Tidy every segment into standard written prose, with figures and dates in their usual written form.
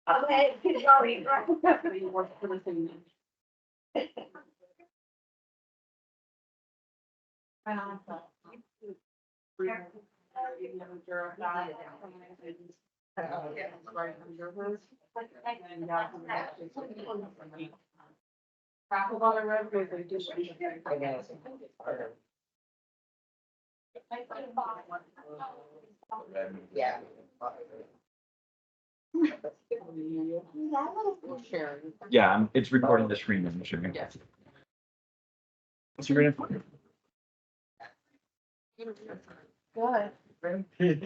Okay, keep going. Yeah. Yeah, it's recording the screen, I'm sure. Yes. What's your name? Good.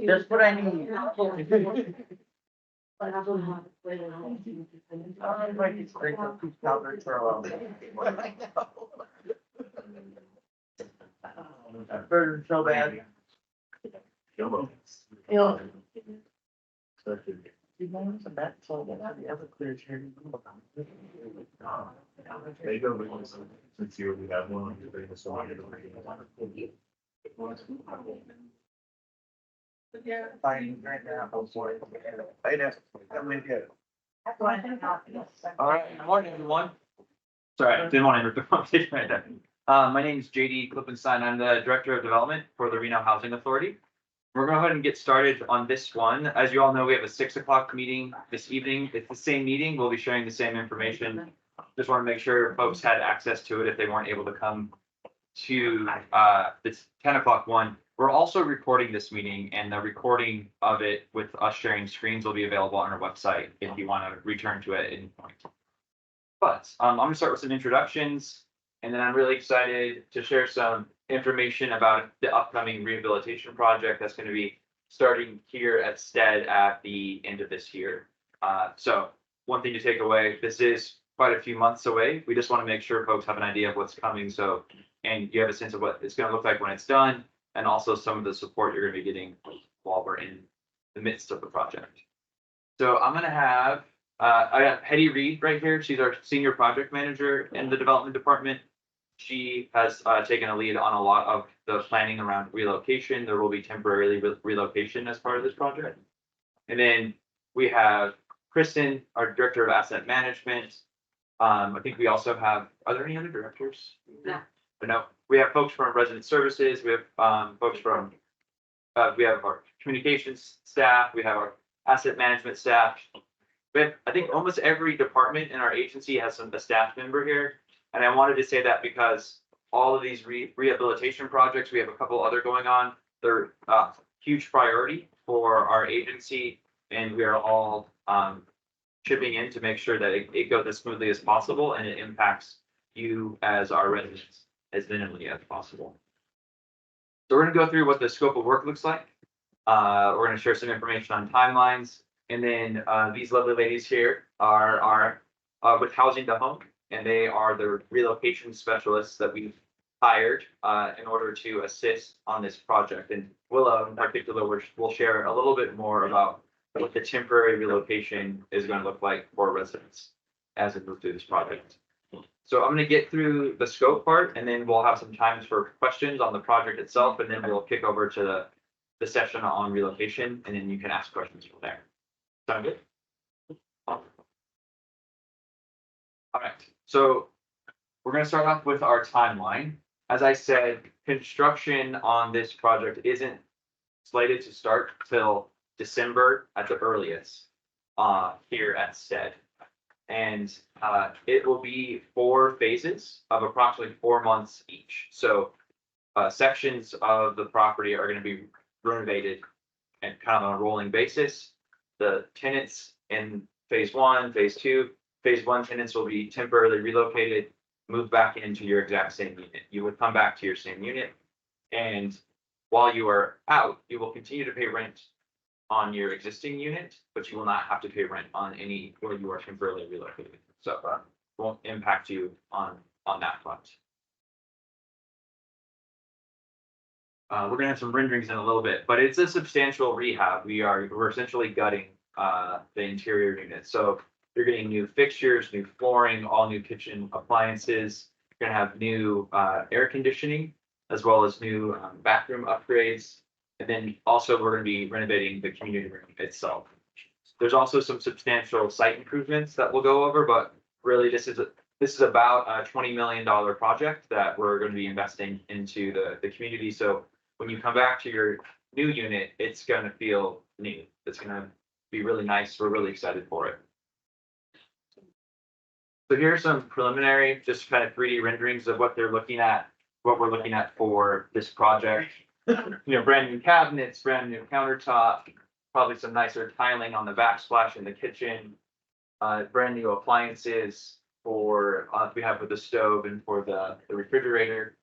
Just what I need. Burden so bad. They go because since you already have one, you're bringing this on. Fine, right now, I'm sorry. I know, I'm with you. All right, good morning, everyone. Sorry, I didn't want to interrupt the conversation right there. My name is JD Klippenstein. I'm the Director of Development for the Reno Housing Authority. We're going to go ahead and get started on this one. As you all know, we have a 6 o'clock meeting this evening. It's the same meeting. We'll be sharing the same information. Just want to make sure folks had access to it if they weren't able to come to this 10 o'clock one. We're also recording this meeting, and the recording of it with us sharing screens will be available on our website if you want to return to it at any point. But I'm going to start with some introductions, and then I'm really excited to share some information about the upcoming rehabilitation project that's going to be starting here at Stead at the end of this year. So one thing to take away, this is quite a few months away. We just want to make sure folks have an idea of what's coming. So, and you have a sense of what it's going to look like when it's done, and also some of the support you're going to be getting while we're in the midst of the project. So I'm going to have, I have Hetty Reed right here. She's our senior project manager in the development department. She has taken a lead on a lot of the planning around relocation. There will be temporary relocation as part of this project. And then we have Kristen, our director of asset management. I think we also have, are there any other directors? No. But no, we have folks from resident services. We have folks from, we have our communications staff. We have our asset management staff. We have, I think almost every department in our agency has a staff member here. And I wanted to say that because all of these rehabilitation projects, we have a couple other going on. They're huge priority for our agency, and we are all chipping in to make sure that it goes as smoothly as possible and it impacts you as our residents as minimally as possible. So we're going to go through what the scope of work looks like. We're going to share some information on timelines, and then these lovely ladies here are with Housing to Home. And they are the relocation specialists that we've hired in order to assist on this project. And Willow in particular will share a little bit more about what the temporary relocation is going to look like for residents as we move through this project. So I'm going to get through the scope part, and then we'll have some times for questions on the project itself, and then we'll kick over to the session on relocation, and then you can ask questions from there. Sound good? All right, so we're going to start off with our timeline. As I said, construction on this project isn't slated to start till December at the earliest here at Stead. And it will be 4 phases of approximately 4 months each. So sections of the property are going to be renovated and kind of on a rolling basis. The tenants in phase 1, phase 2, phase 1 tenants will be temporarily relocated, moved back into your exact same unit. You would come back to your same unit, and while you are out, you will continue to pay rent on your existing unit, but you will not have to pay rent on any where you are temporarily relocated. So it won't impact you on on that front. We're gonna have some renderings in a little bit, but it's a substantial rehab. We're essentially gutting the interior unit. So you're getting new fixtures, new flooring, all new kitchen appliances. You're gonna have new air conditioning as well as new bathroom upgrades. And then also we're gonna be renovating the community room itself. There's also some substantial site improvements that we'll go over, but really this is about a $20 million project that we're going to be investing into the community. So when you come back to your new unit, it's going to feel new. It's going to be really nice. We're really excited for it. So here are some preliminary, just kind of 3D renderings of what we're looking at for this project. Brand new cabinets, brand new countertop, probably some nicer tiling on the backsplash in the kitchen, brand new appliances for we have with the stove and for the refrigerator.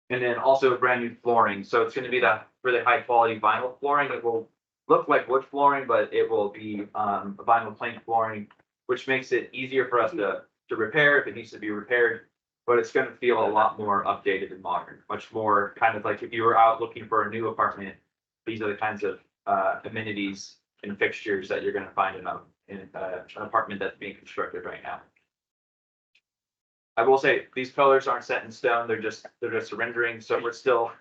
And then also brand new flooring. So it's going to be that really high quality vinyl flooring. It will look like wood flooring, but it will be a vinyl plank flooring, which makes it easier for us to repair if it needs to be repaired. But it's going to feel a lot more updated and modern, much more kind of like if you were out looking for a new apartment. These are the kinds of amenities and fixtures that you're going to find in an apartment that's being constructed right now. I will say these colors aren't set in stone; they're just a rendering. So we're still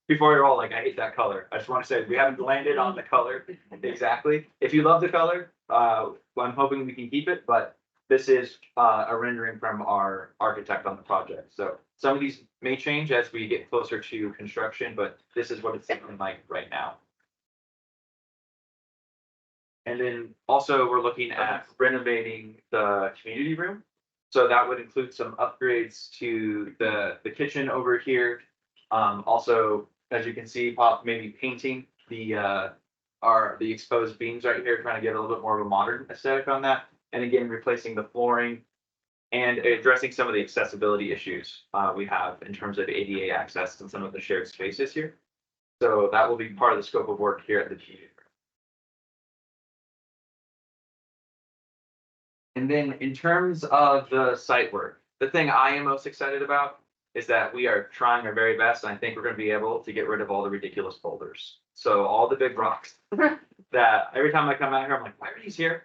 before you're all like, I hate that color. I just want to say we haven't landed on the color exactly. If you love the color, well, I'm hoping we can keep it. But this is a rendering from our architect on the project. So some of these may change as we get closer to construction, but this is what it's looking like right now. And then also we're looking at renovating the community room. So that would include some upgrades to the kitchen over here. Also, as you can see, maybe painting the exposed beams right here, trying to get a little bit more of a modern aesthetic on that. And again, replacing the flooring and addressing some of the accessibility issues we have in terms of ADA access and some of the shared spaces here. So that will be part of the scope of work here at the community. And then in terms of the site work, the thing I am most excited about is that we are trying our very best, and I think we're going to be able to get rid of all the ridiculous boulders. So all the big rocks that every time I come out here, I'm like, why are these here?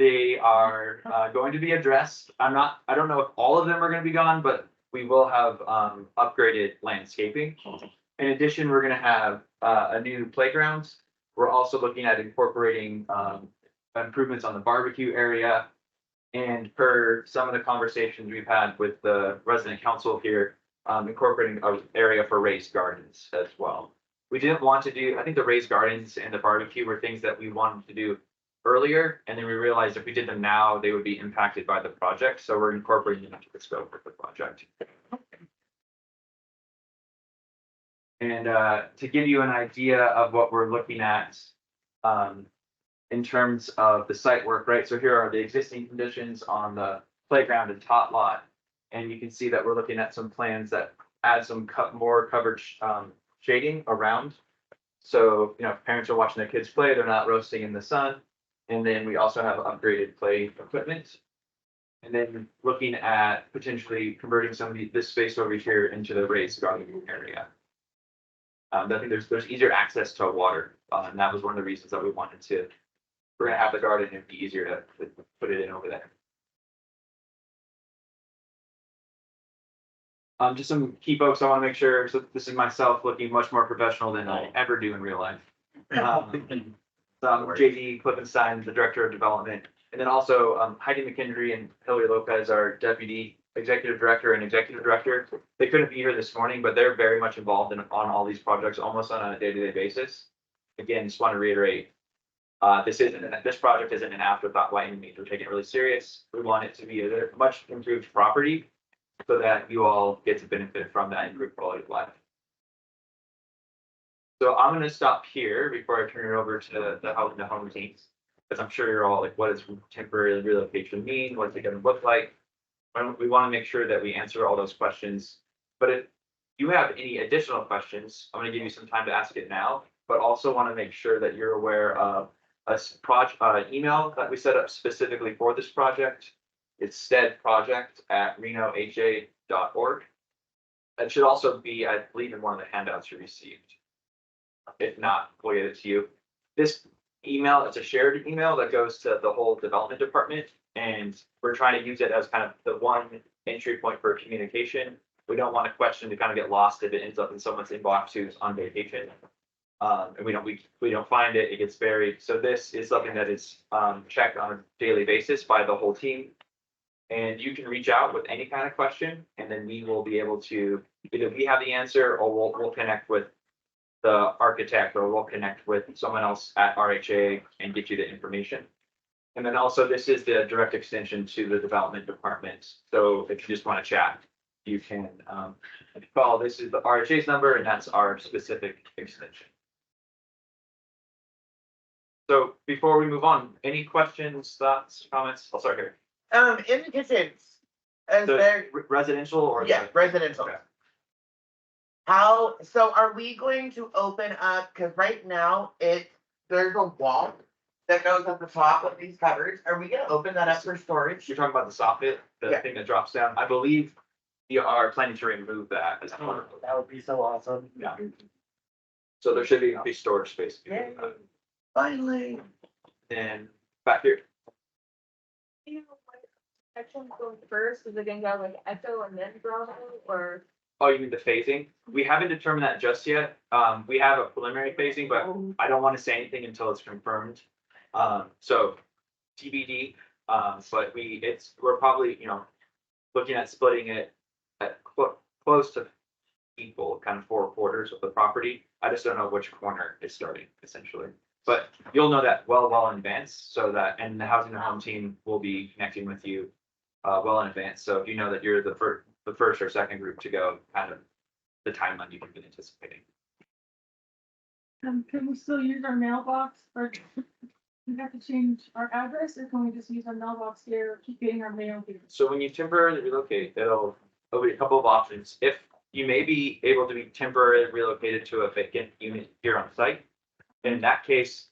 They are going to be addressed. I don't know if all of them are going to be gone, but we will have upgraded landscaping. In addition, we're going to have a new playground. We're also looking at incorporating improvements on the barbecue area. And per some of the conversations we've had with the resident council here, incorporating an area for raised gardens as well. We didn't want to do, I think the raised gardens and the barbecue were things that we wanted to do earlier, and then we realized if we did them now, they would be impacted by the project. So we're incorporating them into the scope of the project. And to give you an idea of what we're looking at in terms of the site work, right? So here are the existing conditions on the playground and tot lot. And you can see that we're looking at some plans that add some more covered shading around. So, if parents are watching their kids play, they're not roasting in the sun. And then we also have upgraded play equipment. And then looking at potentially converting some of this space over here into the raised garden area. I think there's easier access to water. And that was one of the reasons that we wanted to. We're gonna have the garden, it'd be easier to put it in over there. Just some key folks I want to make sure. So this is myself looking much more professional than I ever do in real life. So I'm JD Klippenstein, the Director of Development, and then also Heidi McKendry and Hillary Lopez, our Deputy Executive Director and Executive Director. They couldn't be here this morning, but they're very much involved on all these projects, almost on a day-to-day basis. Again, just want to reiterate, this project isn't an afterthought by any means. We're taking it really serious. We want it to be a much improved property so that you all get to benefit from that improved quality of life. So I'm going to stop here before I turn it over to the home teams, because I'm sure you're all like, what does temporary relocation mean? What's it going to look like? We want to make sure that we answer all those questions. But if you have any additional questions, I'm going to give you some time to ask it now, but also want to make sure that you're aware of a email that we set up specifically for this project. It's Stead Project at renoha.org. It should also be, I believe, in one of the handouts you received. If not, we'll get it to you. This email, it's a shared email that goes to the whole development department, and we're trying to use it as kind of the one entry point for communication. We don't want a question to kind of get lost if it ends up in someone's inbox who's on vacation. And we don't find it, it gets buried. So this is something that is checked on a daily basis by the whole team. And you can reach out with any kind of question, and then we will be able to, either we have the answer or we'll connect with the architect, or we'll connect with someone else at RHA and get you the information. And then also, this is the direct extension to the development department. So if you just want to chat, you can call. This is the RHA's number, and that's our specific extension. So before we move on, any questions, thoughts, comments? I'll start here. In the kitchens, is The there, residential or? yeah, residential. Okay. So are we going to open up, cause right now there's a wall that goes at the top of these cupboards. Are we gonna open that up for storage? You're talking about the soffit, the Yeah. thing that drops down. I believe you are planning to remove that as part of. That would be so awesome. Yeah. So there should be storage space. Yay. Finally. And back here, You know, what section going first, is it gonna go like Echo and then Bravo, or? oh, you mean the phasing? We haven't determined that just yet. We have a preliminary phasing, but I don't want to say anything until it's confirmed. So TBD, but we're probably, looking at splitting it at close to equal, kind of 4 quarters of the property. I just don't know which corner is starting, essentially. But you'll know that well in advance, so that, and the housing and home team will be connecting with you well in advance. So if you know that you're the first or second group to go, kind of the timeline you've been anticipating. Can we still use our mailbox, or we have to change our address, or can we just use our mailbox here, keep getting our mail here? So when you temporarily relocate, there'll be a couple of options. If you may be able to be temporarily relocated to a vacant unit here on site, in that case,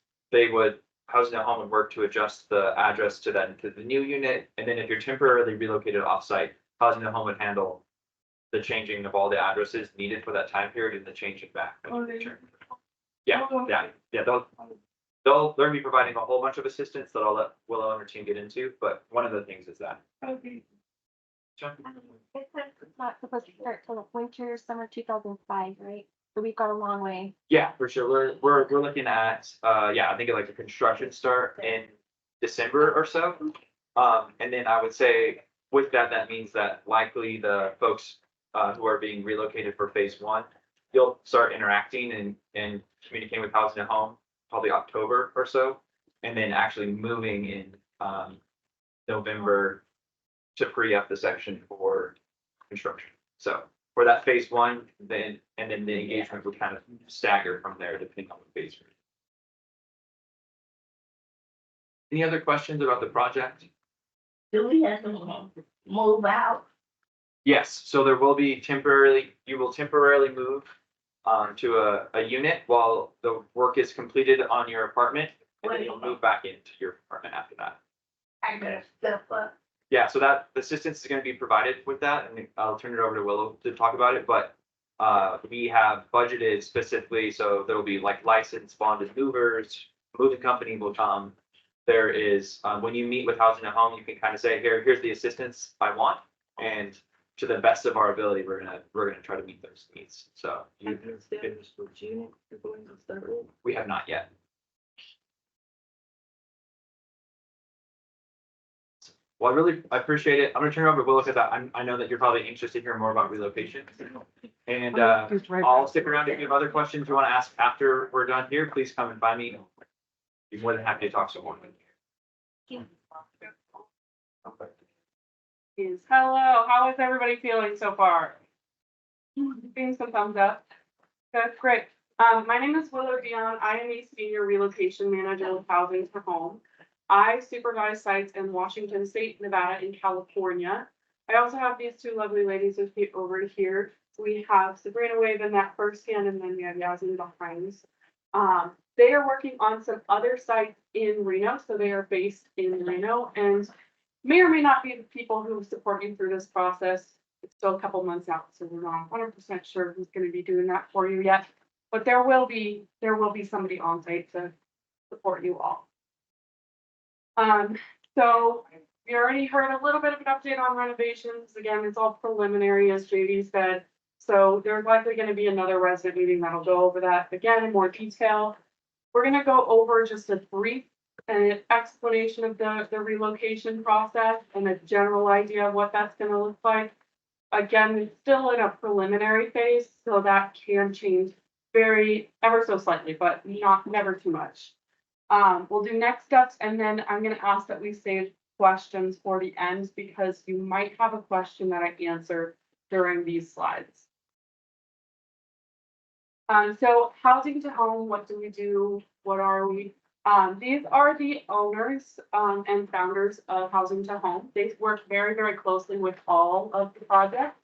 housing and home would work to adjust the address to the new unit. And then if you're temporarily relocated off-site, housing and home would handle the changing of all the addresses needed for that time period and the changing back. Yeah. They'll be providing a whole bunch of assistance that I'll let Willow and her team get into, but one of the things is that. Okay. It says it's not supposed to start till the winter, summer 2005, right? So we've got a long way. Yeah, for sure. We're looking at, I think like a construction start in December or so. And then I would say with that means that likely the folks who are being relocated for phase 1, you'll start interacting and communicating with housing and home probably October or so, and then actually moving in November to free up the section for construction. So for that phase 1, then the engagement would kind of stagger from there depending on the phase. Any other questions about the project? Do we have to move out? Yes, so you will temporarily move to a unit while the work is completed on your apartment, and then you'll move back into your apartment after that. I gotta step up. Yeah, so that assistance is going to be provided with that, and I'll turn it over to Willow to talk about it, but we have budgeted specifically, so there will be like licensed bonded movers, moving company will come. There is, when you meet with housing and home, you can kind of say, here's the assistance I want, and to the best of our ability, we're gonna try to meet those needs. So we have not yet. Well, I appreciate it. I'm gonna turn it over to Willow because I know that you're probably anxious to hear more about relocation. And I'll stick around if you have other questions you want to ask after we're done here. Please come and find me. Be more than happy to talk some more. Hello, how is everybody feeling so far? Giving some thumbs up. Good, great. My name is Willow Dion. I am a senior relocation manager with Housing for Home. I supervise sites in Washington State, Nevada, and California. I also have these 2 lovely ladies with me over here. We have Sabrina waving that first hand, and then we have Yasmin behind. They are working on some other sites in Reno, so they are based in Reno, and may or may not be the people who support you through this process. It's still a couple months out, so we're not 100% sure who's going to be doing that for you yet. But there will be somebody on site to support you all. So we already heard a little bit of an update on renovations. Again, it's all preliminary, as JD said. So there's likely going to be another resident meeting that'll go over that again in more detail. We're going to go over just a brief explanation of the relocation process and a general idea of what that's going to look like. Again, it's still in a preliminary phase, so that can change ever so slightly, but never too much. We'll do next steps, and then I'm going to ask that we save questions for the end because you might have a question that I answer during these slides. So housing to home, what do we do? What are we? These are the owners and founders of Housing to Home. They work very, very closely with all of the projects.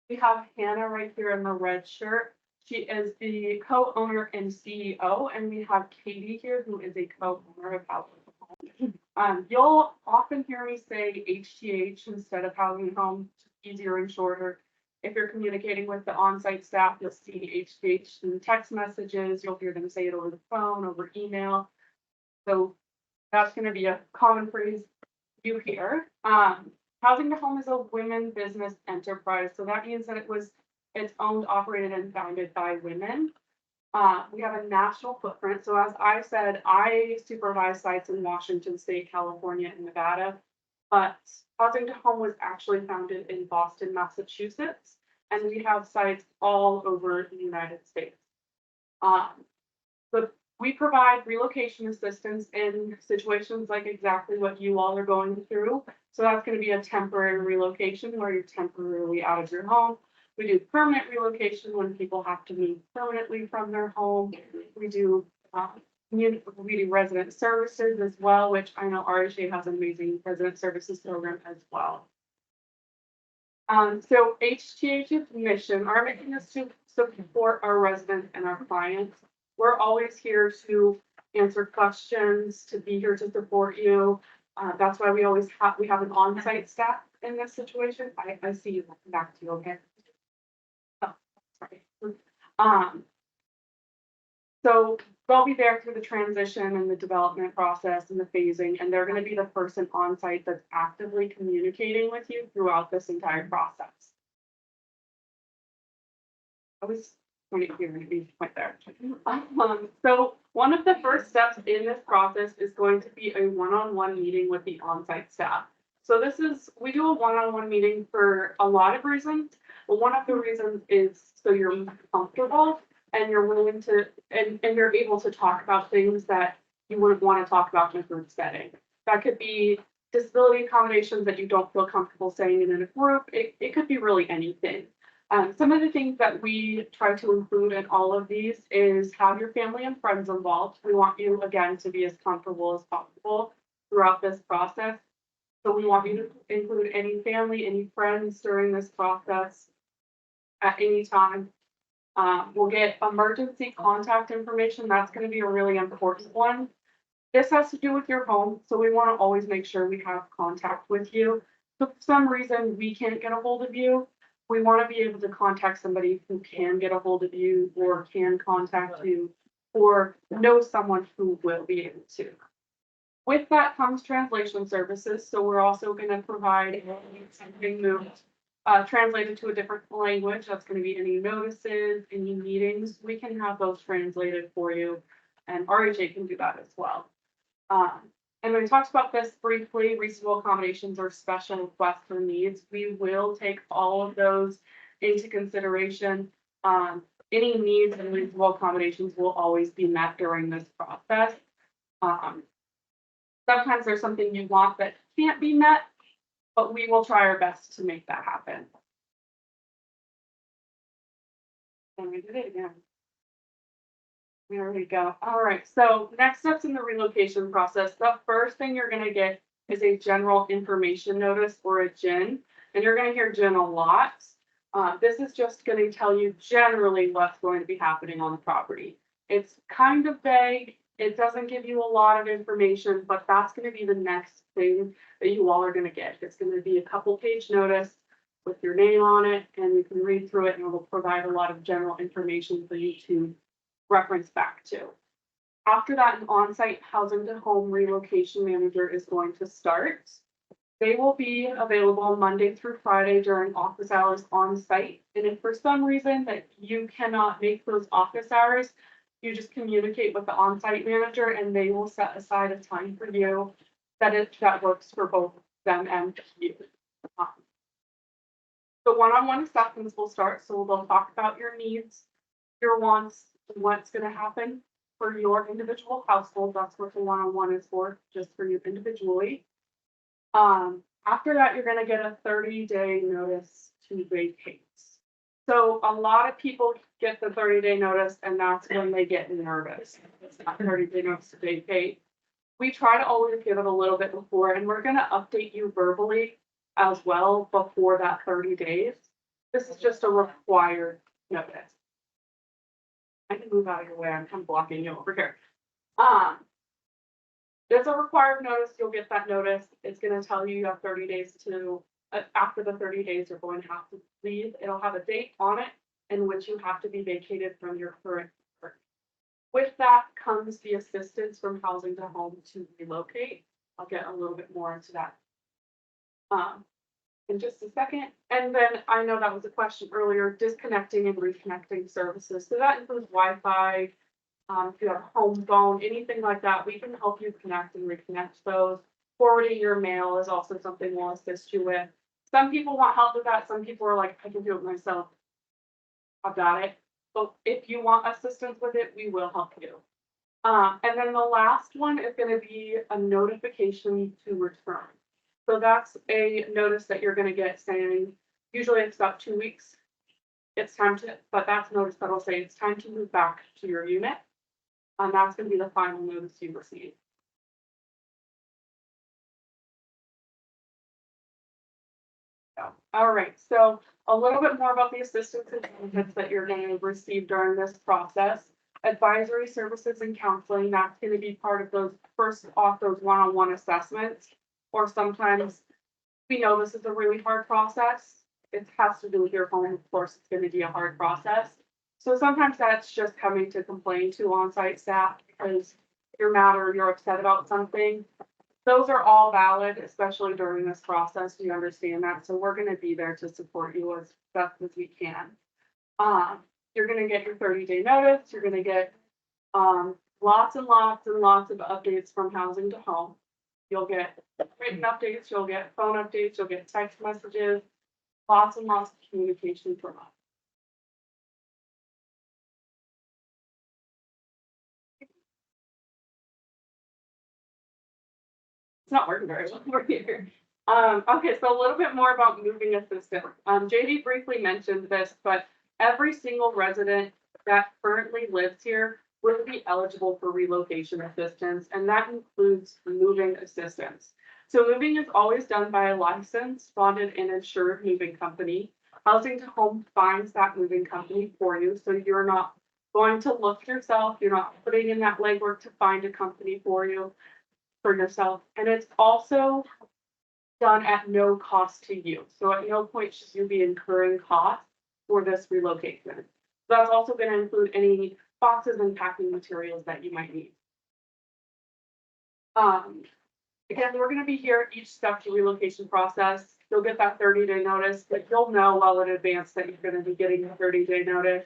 We have Hannah right here in the red shirt. She is the co-owner and CEO, and we have Katie here, who is a co-owner of Housing to Home. You'll often hear me say HTH instead of Housing to Home, just easier and shorter. If you're communicating with the on-site staff, you'll see HTH in text messages. You'll hear them say it over the phone, over email. So that's going to be a common phrase you hear. Housing to Home is a women business enterprise. So that means that it's owned, operated, and founded by women. We have a national footprint. So as I said, I supervise sites in Washington State, California, and Nevada. But Housing to Home was actually founded in Boston, Massachusetts, and we have sites all over the United States. But we provide relocation assistance in situations like exactly what you all are going through. So that's going to be a temporary relocation where you're temporarily out of your home. We do permanent relocation when people have to move permanently from their home. We do resident services as well, which I know RHA has an amazing resident services program as well. So HTH's mission, our mission is to support our residents and our clients. We're always here to answer questions, to be here to support you. That's why we have an on-site staff in this situation. I see you back to you, okay? Oh, sorry. So they'll be there through the transition and the development process and the phasing, and they're going to be the person on site that's actively communicating with you throughout this entire process. I was pointing here and be right there. So one of the first steps in this process is going to be a one-on-one meeting with the on-site staff. So we do a one-on-one meeting for a lot of reasons, but one of the reasons is so you're comfortable and you're willing to, and you're able to talk about things that you wouldn't want to talk about in a group setting. That could be disability accommodations that you don't feel comfortable saying in a group. It could be really anything. Some of the things that we try to include in all of these is have your family and friends involved. We want you, again, to be as comfortable as possible throughout this process. So we want you to include any family, any friends during this process at any time. We'll get emergency contact information. That's going to be a really important one. This has to do with your home, so we want to always make sure we have contact with you. So if for some reason we can't get a hold of you, we want to be able to contact somebody who can get a hold of you or can contact you or know someone who will be able to. With that comes translation services. So we're also going to provide something moved, translated to a different language. That's going to be any notices, any meetings. We can have those translated for you, and RHA can do that as well. And we talked about this briefly, reasonable accommodations or special requests or needs. We will take all of those into consideration. Any needs and reasonable accommodations will always be met during this process. Sometimes there's something you want that can't be met, but we will try our best to make that happen. And we did it again. There we go. All right, so next steps in the relocation process. The first thing you're going to get is a general information notice or a GIN, and you're going to hear GIN a lot. This is just going to tell you generally what's going to be happening on the property. It's kind of vague. It doesn't give you a lot of information, but that's gonna be the next thing that you all are gonna get. It's gonna be a couple page notice with your name on it, and you can read through it, and it will provide a lot of general information for you to reference back to. After that, an on-site housing to home relocation manager is going to start. They will be available Monday through Friday during office hours on site. And if for some reason that you cannot make those office hours, you just communicate with the on-site manager and they will set aside a time for you that works for both them and you. The one-on-one assessments will start, so they'll talk about your needs, your wants, and what's gonna happen for your individual household. That's what the one-on-one is for, just for you individually. After that, you're gonna get a 30-day notice to vacate. So a lot of people get the 30-day notice and that's when they get nervous. It's not 30-day notice to vacate. We try to always give it a little bit before, and we're gonna update you verbally as well before that 30 days. This is just a required notice. I can move out of your way, I'm kind of blocking you over here. There's a required notice, you'll get that notice. It's gonna tell you have 30 days to, after the 30 days, you're going to have to leave. It'll have a date on it in which you have to be vacated from your current. With that comes the assistance from housing to home to relocate. I'll get a little bit more into that in just a second. And then I know that was a question earlier, disconnecting and reconnecting services. So that includes Wi-Fi. If you have a home phone, anything like that, we can help you connect and reconnect those. Forwarding your mail is also something we'll assist you with. Some people want help with that. Some people are like, I can do it myself. I've got it. But if you want assistance with it, we will help you. And then the last one is going to be a notification to return. So that's a notice that you're going to get saying, usually it's about 2 weeks. It's time to, but that's notice that'll say it's time to move back to your unit. And that's going to be the final notice you receive. All right, so a little bit more about the assistance and benefits that you're going to receive during this process. Advisory services and counseling, that's going to be part of those first off those one-on-one assessments. Or sometimes we know this is a really hard process. It has to do with your home, of course, it's going to be a hard process. So sometimes that's just coming to complain to on-site staff because you're mad or you're upset about something. Those are all valid, especially during this process. You understand that. So we're going to be there to support you as best as we can. You're going to get your 30-day notice. You're going to get lots and lots and lots of updates from housing to home. You'll get written updates. You'll get phone updates. You'll get text messages. Lots and lots of communication from us. It's not working very well over here. Okay, so a little bit more about moving assistance. JD briefly mentioned this, but every single resident that currently lives here will be eligible for relocation assistance, and that includes moving assistance. So moving is always done by a licensed, bonded, and insured moving company. Housing to Home finds that moving company for you, so you're not going to look yourself. You're not putting in that legwork to find a company for yourself. And it's also done at no cost to you. So at no point should you be incurring costs for this relocation. That's also going to include any boxes and packing materials that you might need. Again, we're going to be here each step of the relocation process. You'll get that 30-day notice, but you'll know well in advance that you're going to be getting a 30-day notice.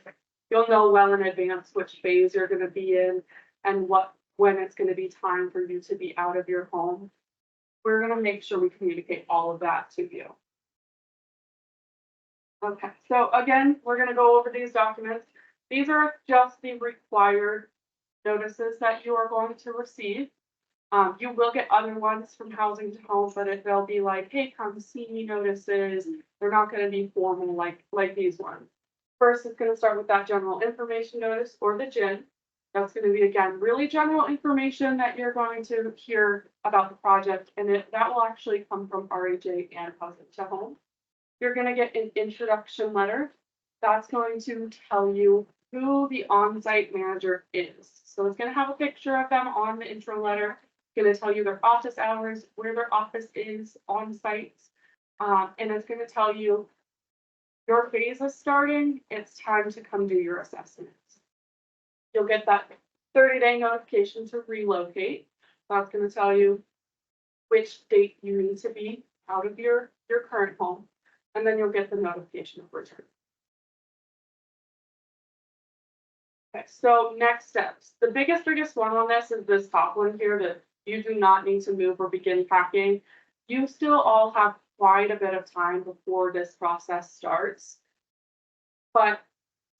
You'll know well in advance which phase you're going to be in and when it's going to be time for you to be out of your home. We're going to make sure we communicate all of that to you. Okay, so again, we're going to go over these documents. These are just the required notices that you are going to receive. You will get other ones from Housing to Home, but they'll be like, hey, come see me notices. They're not going to be formal like these ones. First, it's going to start with that general information notice or the GIN. That's going to be, again, really general information that you're going to hear about the project, and that will actually come from RHA and Housing to Home. You're going to get an introduction letter. That's going to tell you who the on-site manager is. So it's gonna have a picture of them on the intro letter. Gonna tell you their office hours, where their office is on site. And it's gonna tell you your phase is starting, it's time to come do your assessment. You'll get that 30-day notification to relocate. That's gonna tell you which date you need to be out of your current home, and then you'll get the notification of return. Okay, so next steps. The biggest one on this is this top one here, that you do not need to move or begin packing. You still all have quite a bit of time before this process starts. But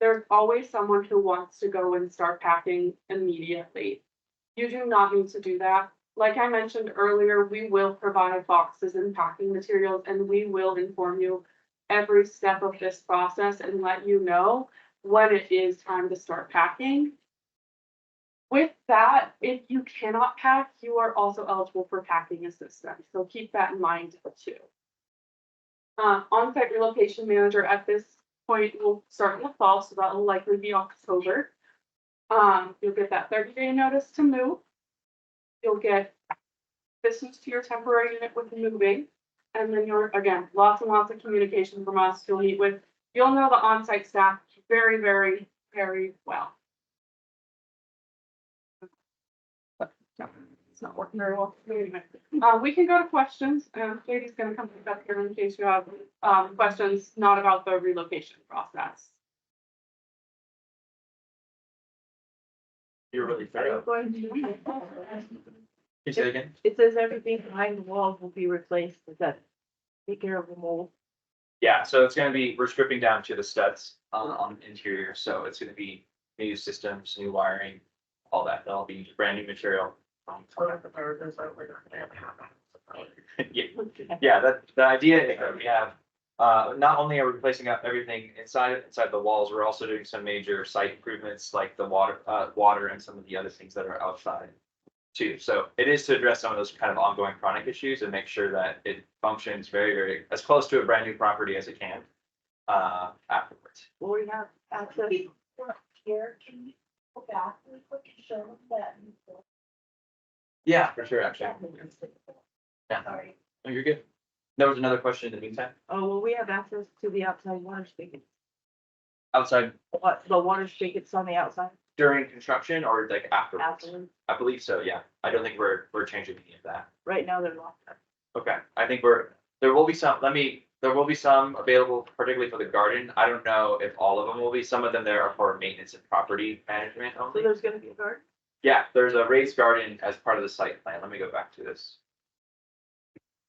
there's always someone who wants to go and start packing immediately. You do not need to do that. Like I mentioned earlier, we will provide boxes and packing materials, and we will inform you every step of this process and let you know when it is time to start packing. With that, if you cannot pack, you are also eligible for packing assistance. So keep that in mind too. On-site relocation manager at this point will start in the fall, so that will likely be October. You'll get that 30-day notice to move. You'll get distance to your temporary unit with moving. And then you're, again, lots and lots of communication from us. You'll know the on-site staff very, very, very well. It's not working very well. Anyway, we can go to questions. Katie's gonna come back here in case you have questions not about the relocation process. You're really Are fair. you going to? Can you say that again? It says everything behind the walls will be replaced. Does that take care of the mold? Yeah, so it's gonna be, we're stripping down to the studs on the interior, so it's gonna be new systems, new wiring, all that. That'll be brand new material. Yeah, yeah, the idea is that we have, not only are we replacing up everything inside the walls, we're also doing some major site improvements like the water and some of the other things that are outside too. So it is to address some of those kind of ongoing chronic issues and make sure that it functions very, very, as close to a brand new property as it can, afterwards. Will we have access? Here, can you go back really quick and show them that? Yeah, for sure, actually. Yeah, Sorry. no, you're good. There was another question in the meantime, Oh, will we have access to the outside water spigot? outside What, the water spigots on the outside during construction or like afterwards? afterwards? I believe so, yeah. I don't think we're changing any of that. Right now they're locked up. Okay, I think there will be some available, particularly for the garden. I don't know if all of them will be. Some of them there are for maintenance and property management So only. there's gonna be a garden? Yeah, there's a raised garden as part of the site plan. Let me go back to this.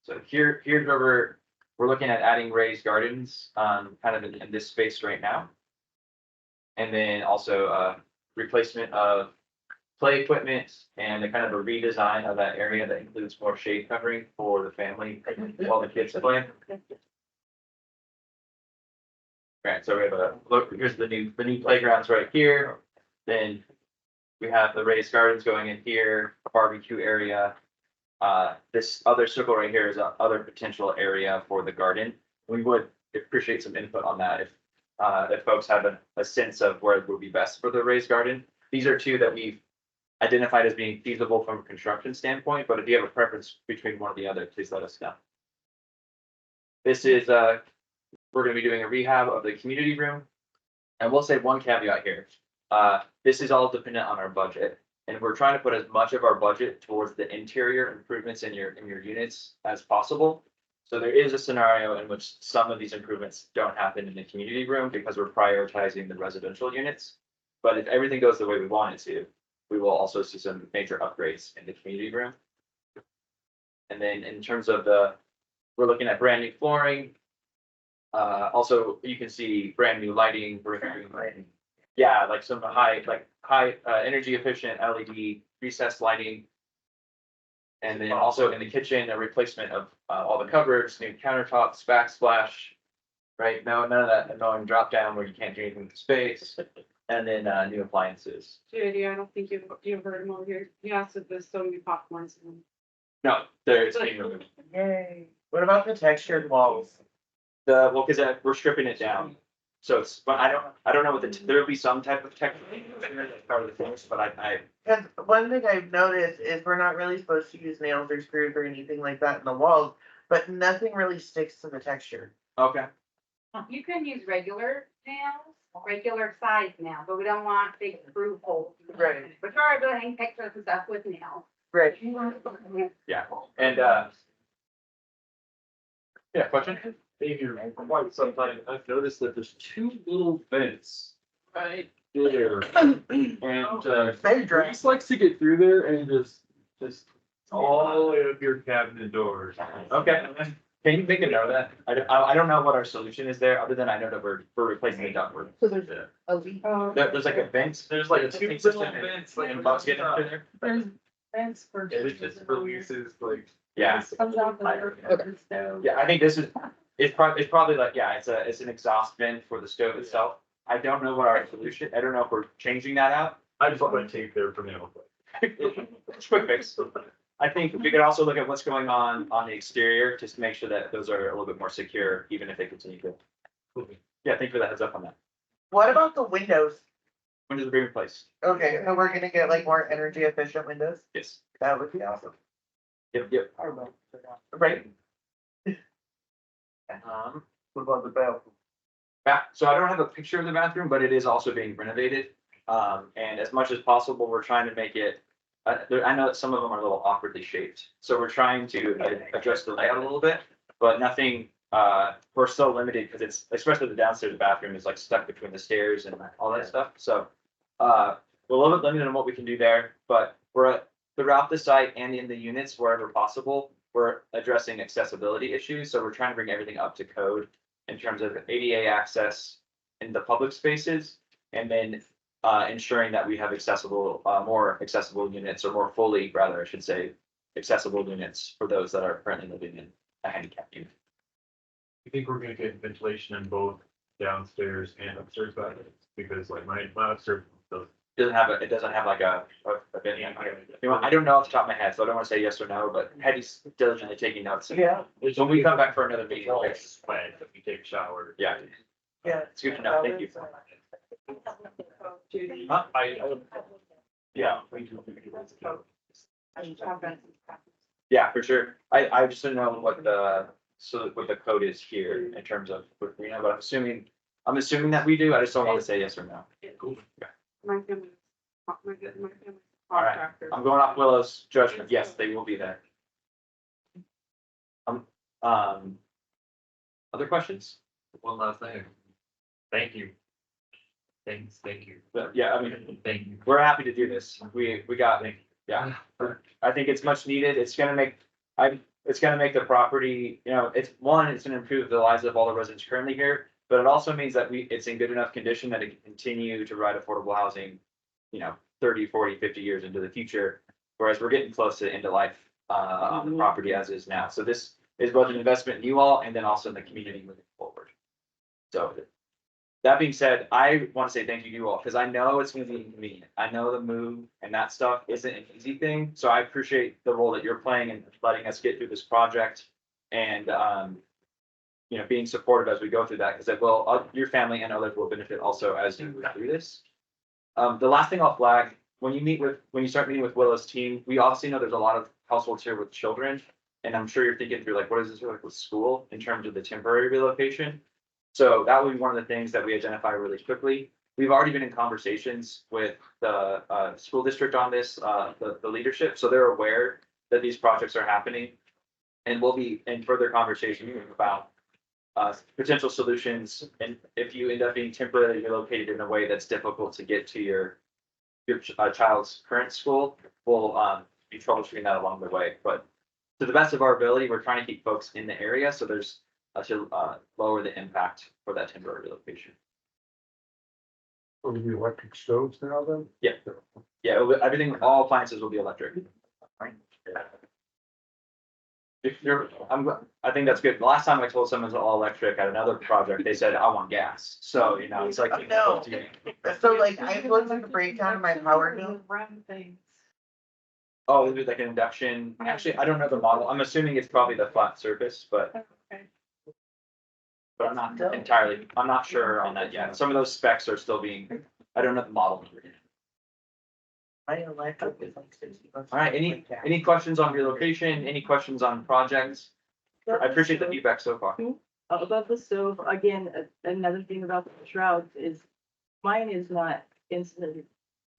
So here's where we're looking at adding raised gardens, kind of in this space right now. And then also, replacement of play equipment and a kind of a redesign of that area that includes more shade covering for the family while the kids play. Right, so we have look, here's the new playgrounds right here. Then we have the raised gardens going in here, a barbecue area. This other circle right here is a other potential area for the garden. We would appreciate some input on that if folks have a sense of where it would be best for the raised garden. These are two that we've identified as being feasible from a construction standpoint, but if you have a preference between one or the other, please let us know. This is, we're gonna be doing a rehab of the community room. And we'll say one caveat here. This is all dependent on our budget. And we're trying to put as much of our budget towards the interior improvements in your units as possible. So there is a scenario in which some of these improvements don't happen in the community room because we're prioritizing the residential units. But if everything goes the way we want it to, we will also see some major upgrades in the community room. And then in terms of we're looking at brand new flooring. Also, you can see brand new lighting. Yeah, like some high energy efficient LED recessed lighting. And then also in the kitchen, a replacement of all the cupboards, new countertops, backsplash. Right, no, none of that annoying drop down where you can't do anything with space. And then new appliances. JD, I don't think you've heard him over here. He asked if there's so many popcorns. No, there's being removed. Yay. What about the textured walls? Well, because we're stripping it down. So it's, but I don't know what there will be some type of texture that's part of the finish, but I, Cause one thing I've noticed is we're not really supposed to use nails or screws or anything like that in the walls, but nothing really sticks to the texture. okay, You can use regular nails, regular size nails, but we don't want big groove holes. Right. But try to hang pictures and stuff with nails. Right. yeah, and, yeah, question? Been here for quite some time. I've noticed that there's two little vents right there. And, They dry. Reese likes to get through there and just all the way up your cabinet doors. Okay, can you make a note of that? I don't know what our solution is there, other than I know that we're replacing the ductwork. So there's a leak. There's like a vent. There's like There's a two tank little system vents like and bugs getting into there. There's fence for. it just releases like. Yeah, Comes out the stove. yeah, I think this is, it's probably like, yeah, it's an exhaust vent for the stove itself. I don't know what our solution, I don't know if we're changing that out. I just want to take there for now. It's quick fix. I think we could also look at what's going on the exterior, just to make sure that those are a little bit more secure, even if they continue to. Yeah, thank you for the heads up on that. What about the windows? Windows are being replaced. Okay, so we're gonna get like more energy efficient windows? Yes. That would be awesome. Yep. Right? What about the bathroom? So I don't have a picture of the bathroom, but it is also being renovated. And as much as possible, we're trying to make it, I know that some of them are a little awkwardly shaped. So we're trying to adjust the layout a little bit, but nothing, we're still limited because it's, especially the downstairs bathroom is like stuck between the stairs and all that stuff. So, we're a little bit limited on what we can do there, but throughout the site and in the units, wherever possible, we're addressing accessibility issues. So we're trying to bring everything up to code in terms of ADA access in the public spaces, and then ensuring that we have accessible, more accessible units, or more fully, rather, I should say, accessible units for those that are currently living in a handicap unit. You think we're gonna get ventilation in both downstairs and upstairs bathrooms? Because like my upstairs does. It doesn't have like a venting. You know, I don't know off the top of my head, so I don't want to say yes or no, but Hetty's diligently taking notes. Yeah. When we come back for another meeting, All okay. sweat if we take a shower. Yeah, Yeah. it's good to know, thank you. Huh? Yeah. Yeah, for sure. I just don't know what the code is here in terms of, but I'm assuming that we do. I just don't want to say yes or no. My family, my family All right. contractor. I'm going off Willow's judgment. Yes, they will be there. Other questions? One last thing. Thank you. Thank you. But yeah, I mean, Thank you. we're happy to do this. We got, yeah. I think it's much needed. It's gonna make the property, it's gonna improve the lives of all the residents currently here. But it also means that it's in good enough condition that it can continue to provide affordable housing, 30, 40, 50 years into the future. Whereas we're getting close to the end of life on the property as is now. So this is both an investment in you all and then also in the community moving forward. So that being said, I want to say thank you to you all, because I know it's gonna be inconvenient. I know the move and that stuff isn't an easy thing. So I appreciate the role that you're playing in letting us get through this project and, being supportive as we go through that, because it will, your family and others will benefit also as you move through this. The last thing I'll flag, when you start meeting with Willow's team, we obviously know there's a lot of households here with children. And I'm sure you're thinking through, like, what is this like with school in terms of the temporary relocation? So that would be one of the things that we identify really quickly. We've already been in conversations with the school district on this, the leadership, so they're aware that these projects are happening. And we'll be in further conversation about potential solutions, and if you end up being temporarily relocated in a way that's difficult to get to your child's current school, we'll be troubleshooting that along the way. But to the best of our ability, we're trying to keep folks in the area, so there's to lower the impact for that temporary relocation. Will there be electric stoves now then? Yeah, everything, all appliances will be electric. I think that's good. The last time I told someone it's all electric at another project, they said, I want gas. So, it's like. I know. So like, I looked at the breakdown of my power bill. Run things. Oh, it'd be like an induction. Actually, I don't know the model. I'm assuming it's probably the flat surface, but But I'm not sure on that yet. Some of those specs are still being, I don't know the model number yet. My electric is like 60 bucks. All right, any questions on relocation, any questions on projects? I appreciate the feedback so far. About the stove, again, another thing about the shrouds is mine is not insulated.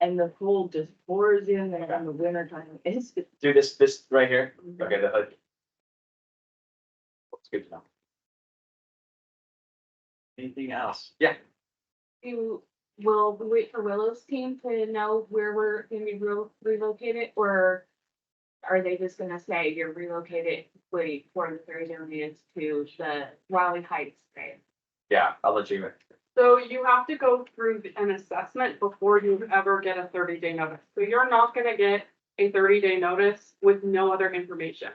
And the cold just pours in there in the winter time. It's, Do this right here, okay, the hood. That's good to know. Anything else? Yeah, Will we wait for Willow's team to know where we're gonna be relocated, or are they just gonna say you're relocated, wait for the 30 days to the Raleigh Heights thing? yeah, I'll let you. So you have to go through an assessment before you ever get a 30-day notice. So you're not gonna get a 30-day notice with no other information.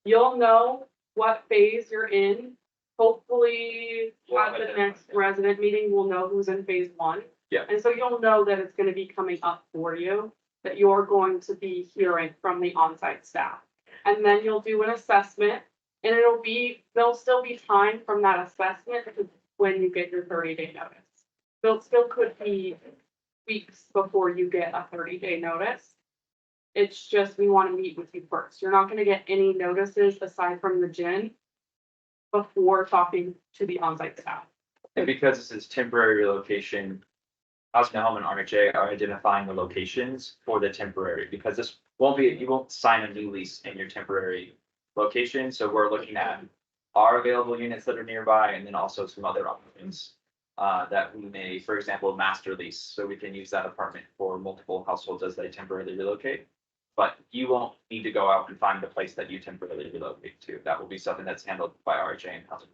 You'll know what phase you're in. Hopefully, at the next resident meeting, we'll know who's in phase 1. Yeah. And so you'll know that it's gonna be coming up for you, that you're going to be hearing from the on-site staff. And then you'll do an assessment, and there'll still be time from that assessment to when you get your 30-day notice. So it still could be weeks before you get a 30-day notice. It's just, we want to meet with you first. You're not gonna get any notices aside from the gin before talking to the on-site staff. And because this is temporary relocation, Housing and Home and RHA are identifying the locations for the temporary, because this won't be, you won't sign a new lease in your temporary location, so we're looking at our available units that are nearby, and then also some other options that we may, for example, master lease, so we can use that apartment for multiple households as they temporarily relocate. But you won't need to go out and find the place that you temporarily relocate to. That will be something that's handled by RHA and Housing.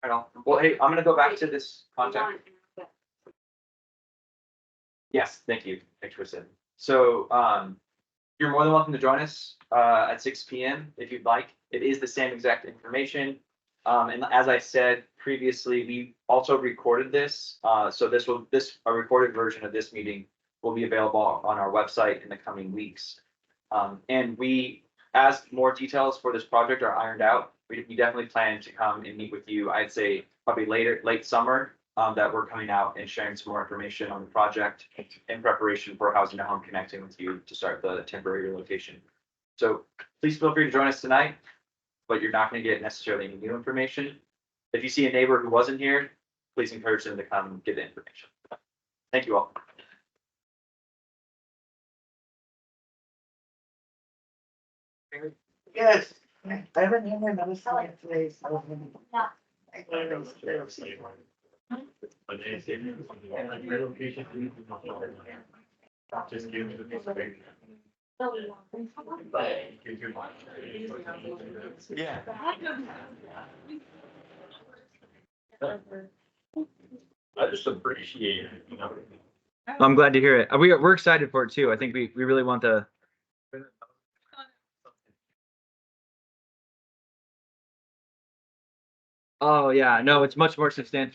Right on. Well, hey, I'm gonna go back to this contact. Yes, thank you. Thanks for sitting. So, you're more than welcome to join us, at 6 PM if you'd like. It is the same exact information. And as I said previously, we also recorded this. So a recorded version of this meeting will be available on our website in the coming weeks. And as more details for this project are ironed out, we definitely plan to come and meet with you. I'd say probably late summer, that we're coming out and sharing some more information on the project in preparation for Housing to Home connecting with you to start the temporary relocation. So please feel free to join us tonight, but you're not going to get necessarily any new information. If you see a neighbor who wasn't here, please encourage them to come and give the information. Thank you all. Yes, I haven't had my medicine yet today, so. Just give me the. Yeah. I just appreciate it, you know. I'm glad to hear it. We're excited for it too. I think we really want the. Oh, yeah, no, it's much more substantial.